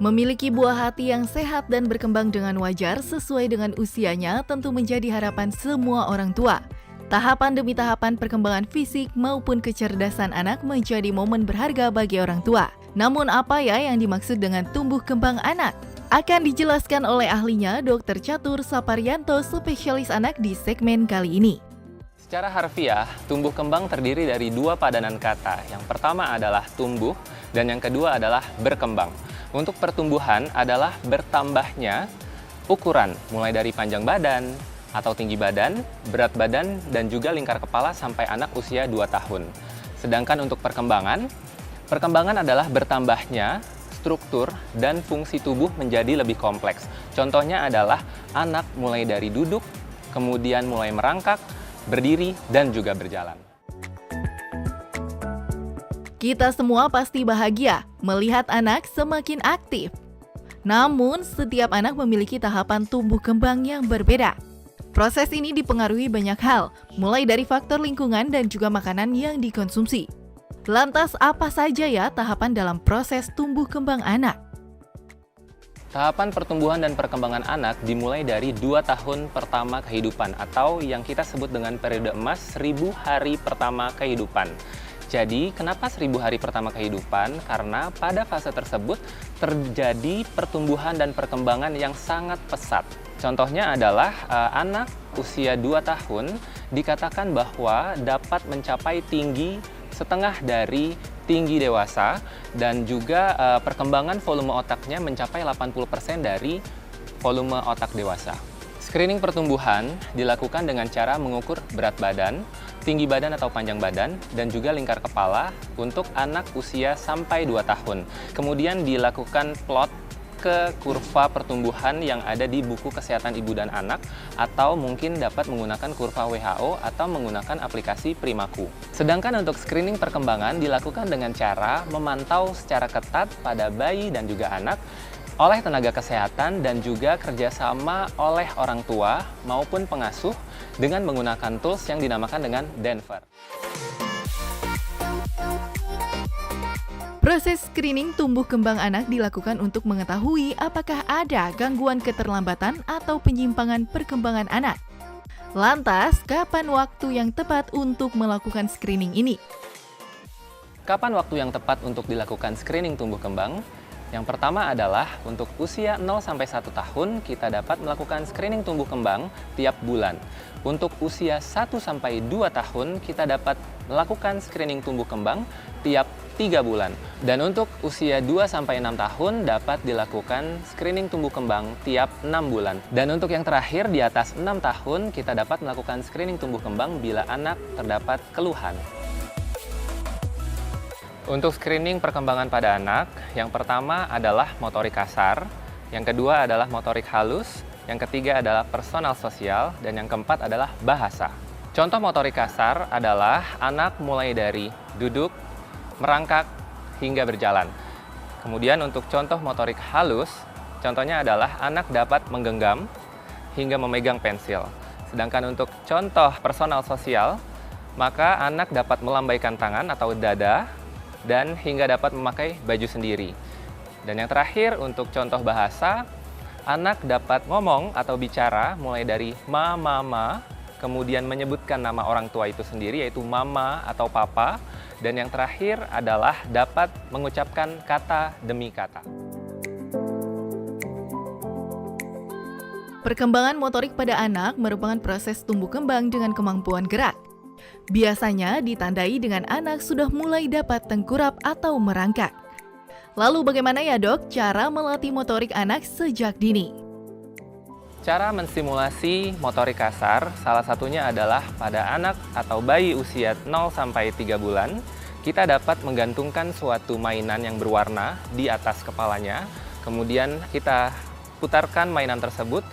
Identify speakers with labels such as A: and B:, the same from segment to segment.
A: Memiliki buah hati yang sehat dan berkembang dengan wajar sesuai dengan usianya tentu menjadi harapan semua orang tua. Tahapan demi tahapan perkembangan fisik maupun kecerdasan anak menjadi momen berharga bagi orang tua. Namun apa ya yang dimaksud dengan tumbuh kembang anak? Akan dijelaskan oleh ahlinya Dr. Catur Saparyanto, spesialis anak di segmen kali ini.
B: Secara harfiah, tumbuh kembang terdiri dari dua padanan kata. Yang pertama adalah tumbuh dan yang kedua adalah berkembang. Untuk pertumbuhan adalah bertambahnya ukuran, mulai dari panjang badan atau tinggi badan, berat badan, dan juga lingkar kepala sampai anak usia 2 tahun. Sedangkan untuk perkembangan adalah bertambahnya struktur dan fungsi tubuh menjadi lebih kompleks. Contohnya adalah anak mulai dari duduk, kemudian mulai merangkak, berdiri, dan juga berjalan.
A: Kita semua pasti bahagia melihat anak semakin aktif. Namun, setiap anak memiliki tahapan tumbuh kembang yang berbeda. Proses ini dipengaruhi banyak hal, mulai dari faktor lingkungan dan juga makanan yang dikonsumsi. Lantas, apa saja ya tahapan dalam proses tumbuh kembang anak?
B: Tahapan pertumbuhan dan perkembangan anak dimulai dari 2 tahun pertama kehidupan atau yang kita sebut dengan periode emas 1000 hari pertama kehidupan. Jadi, kenapa 1000 hari pertama kehidupan? Karena pada fase tersebut terjadi pertumbuhan dan perkembangan yang sangat pesat. Contohnya adalah anak usia 2 tahun dikatakan bahwa dapat mencapai tinggi setengah dari tinggi dewasa dan juga perkembangan volume otaknya mencapai 80% dari volume otak dewasa. Screening pertumbuhan dilakukan dengan cara mengukur berat badan, tinggi badan atau panjang badan, dan juga lingkar kepala untuk anak usia sampai 2 tahun. Kemudian dilakukan plot ke kurva pertumbuhan yang ada di buku kesehatan ibu dan anak, atau mungkin dapat menggunakan kurva WHO atau menggunakan aplikasi Primaku. Sedangkan untuk screening perkembangan dilakukan dengan cara memantau secara ketat pada bayi dan juga anak oleh tenaga kesehatan dan juga kerjasama oleh orang tua maupun pengasuh dengan menggunakan tools yang dinamakan dengan Denver.
A: Proses screening tumbuh kembang anak dilakukan untuk mengetahui apakah ada gangguan keterlambatan atau penyimpangan perkembangan anak. Lantas, kapan waktu yang tepat untuk melakukan screening ini?
B: Kapan waktu yang tepat untuk dilakukan screening tumbuh kembang? Yang pertama adalah untuk usia 0-1 tahun kita dapat melakukan screening tumbuh kembang tiap bulan. Untuk usia 1-2 tahun kita dapat melakukan screening tumbuh kembang tiap 3 bulan. Dan untuk usia 2-6 tahun dapat dilakukan screening tumbuh kembang tiap 6 bulan. Dan untuk yang terakhir di atas 6 tahun kita dapat melakukan screening tumbuh kembang bila anak terdapat keluhan. Untuk screening perkembangan pada anak, yang pertama adalah motorik kasar, yang kedua adalah motorik halus, yang ketiga adalah personal sosial, dan yang keempat adalah bahasa. Contoh motorik kasar adalah anak mulai dari duduk, merangkak, hingga berjalan. Kemudian untuk contoh motorik halus, contohnya adalah anak dapat menggenggam hingga memegang pensil. Sedangkan untuk contoh personal sosial, maka anak dapat melambaikan tangan atau dada, dan hingga dapat memakai baju sendiri. Dan yang terakhir untuk contoh bahasa, anak dapat ngomong atau bicara mulai dari mama, kemudian menyebutkan nama orang tua itu sendiri yaitu mama atau papa, dan yang terakhir adalah dapat mengucapkan kata demi kata.
A: Perkembangan motorik pada anak merupakan proses tumbuh kembang dengan kemampuan gerak. Biasanya ditandai dengan anak sudah mulai dapat tengkurap atau merangkak. Lalu bagaimana ya dok cara melatih motorik anak sejak dini?
B: Cara menstimulasi motorik kasar salah satunya adalah pada anak atau bayi usia 0-3 bulan, kita dapat menggantungkan suatu mainan yang berwarna di atas kepalanya, kemudian kita putarkan mainan tersebut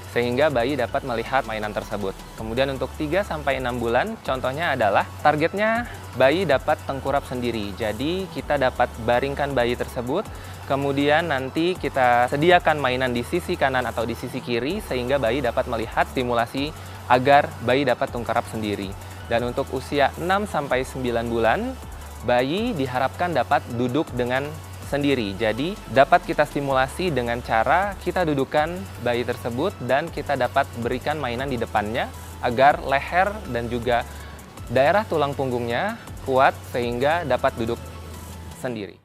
B: sehingga bayi dapat melihat mainan tersebut. Kemudian untuk 3-6 bulan, contohnya adalah targetnya bayi dapat tengkurap sendiri. Jadi kita dapat baringkan bayi tersebut, kemudian nanti kita sediakan mainan di sisi kanan atau di sisi kiri sehingga bayi dapat melihat stimulasi agar bayi dapat tengkurap sendiri. Dan untuk usia 6-9 bulan, bayi diharapkan dapat duduk dengan sendiri. Jadi dapat kita stimulasi dengan cara kita dudukkan bayi tersebut dan kita dapat berikan mainan di depannya agar leher dan juga daerah tulang punggungnya kuat sehingga dapat duduk sendiri.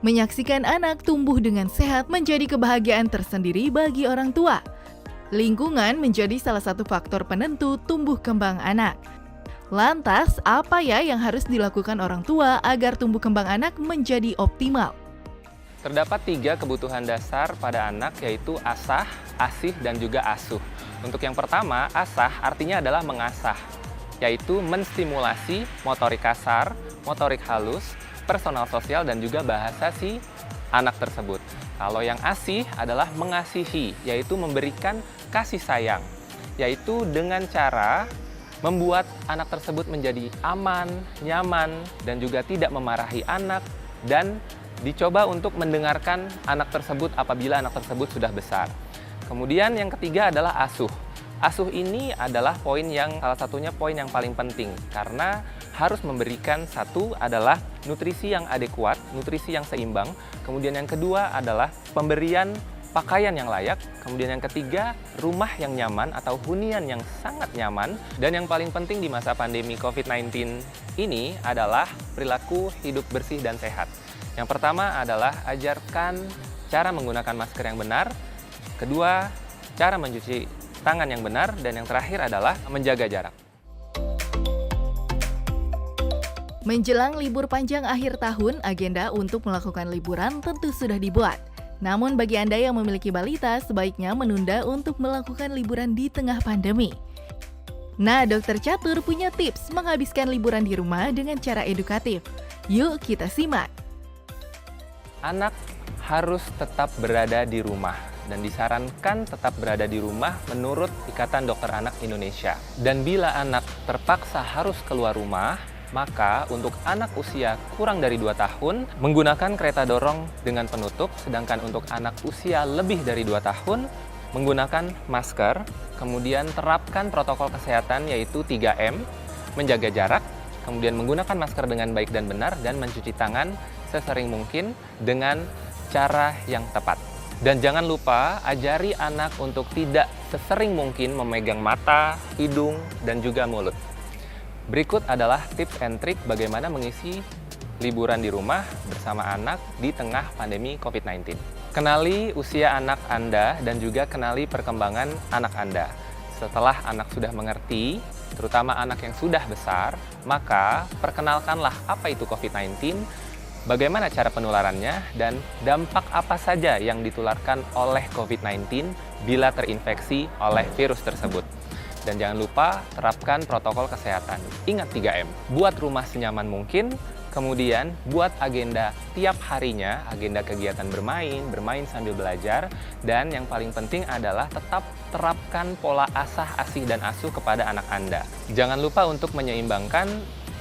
A: Menyaksikan anak tumbuh dengan sehat menjadi kebahagiaan tersendiri bagi orang tua. Lingkungan menjadi salah satu faktor penentu tumbuh kembang anak. Lantas, apa ya yang harus dilakukan orang tua agar tumbuh kembang anak menjadi optimal?
B: Terdapat 3 kebutuhan dasar pada anak, yaitu asah, asih, dan juga asuh. Untuk yang pertama, asah artinya adalah mengasah, yaitu menstimulasi motorik kasar, motorik halus, personal sosial, dan juga bahasa si anak tersebut. Kalau yang asih adalah mengasihi, yaitu memberikan kasih sayang, yaitu dengan cara membuat anak tersebut menjadi aman, nyaman, dan juga tidak memarahi anak, dan dicoba untuk mendengarkan anak tersebut apabila anak tersebut sudah besar. Kemudian yang ketiga adalah asuh. Asuh ini adalah salah satunya poin yang paling penting, karena harus memberikan satu adalah nutrisi yang adekuat, nutrisi yang seimbang. Kemudian yang kedua adalah pemberian pakaian yang layak, kemudian yang ketiga, rumah yang nyaman atau hunian yang sangat nyaman, dan yang paling penting di masa pandemi COVID-19 ini adalah perilaku hidup bersih dan sehat. Yang pertama adalah ajarkan cara menggunakan masker yang benar, kedua, cara mencuci tangan yang benar, dan yang terakhir adalah menjaga jarak.
A: Menjelang libur panjang akhir tahun, agenda untuk melakukan liburan tentu sudah dibuat. Namun bagi Anda yang memiliki balita, sebaiknya menunda untuk melakukan liburan di tengah pandemi. Nah, Dokter Catur punya tips menghabiskan liburan di rumah dengan cara edukatif. Yuk kita simak.
B: Anak harus tetap berada di rumah dan disarankan tetap berada di rumah menurut Ikatan Dokter Anak Indonesia. Dan bila anak terpaksa harus keluar rumah, maka untuk anak usia kurang dari 2 tahun menggunakan kereta dorong dengan penutup, sedangkan untuk anak usia lebih dari 2 tahun menggunakan masker, kemudian terapkan protokol kesehatan yaitu 3M, menjaga jarak, kemudian menggunakan masker dengan baik dan benar, dan mencuci tangan sesering mungkin dengan cara yang tepat. Dan jangan lupa ajari anak untuk tidak sesering mungkin memegang mata, hidung, dan juga mulut. Berikut adalah tips and trik bagaimana mengisi liburan di rumah bersama anak di tengah pandemi COVID-19. Kenali usia anak Anda dan juga kenali perkembangan anak Anda. Setelah anak sudah mengerti, terutama anak yang sudah besar, maka perkenalkanlah apa itu COVID-19, bagaimana cara penularannya, dan dampak apa saja yang ditularkan oleh COVID-19 bila terinfeksi oleh virus tersebut. Dan jangan lupa terapkan protokol kesehatan. Ingat 3M, buat rumah senyaman mungkin, kemudian buat agenda tiap harinya, agenda kegiatan bermain sambil belajar, dan yang paling penting adalah tetap terapkan pola asah, asih, dan asuh kepada anak Anda. Jangan lupa untuk menyeimbangkan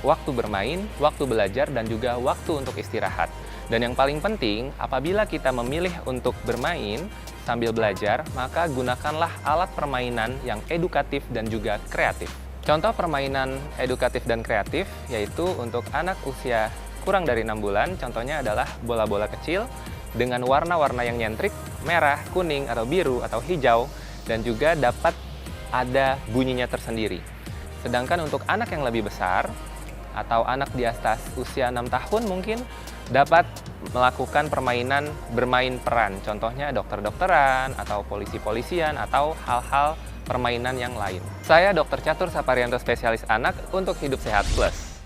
B: waktu bermain, waktu belajar, dan juga waktu untuk istirahat. Dan yang paling penting, apabila kita memilih untuk bermain sambil belajar, maka gunakanlah alat permainan yang edukatif dan juga kreatif. Contoh permainan edukatif dan kreatif yaitu untuk anak usia kurang dari 6 bulan, contohnya adalah bola-bola kecil dengan warna-warna yang nyentrik, merah, kuning, atau biru, atau hijau, dan juga dapat ada bunyinya tersendiri. Sedangkan untuk anak yang lebih besar, atau anak di atas usia 6 tahun mungkin, dapat melakukan permainan bermain peran, contohnya dokter-dokteran, atau polisi-polisian, atau hal-hal permainan yang lain. Saya Dr. Catur Saparianto, spesialis anak untuk Hidup Sehat Plus.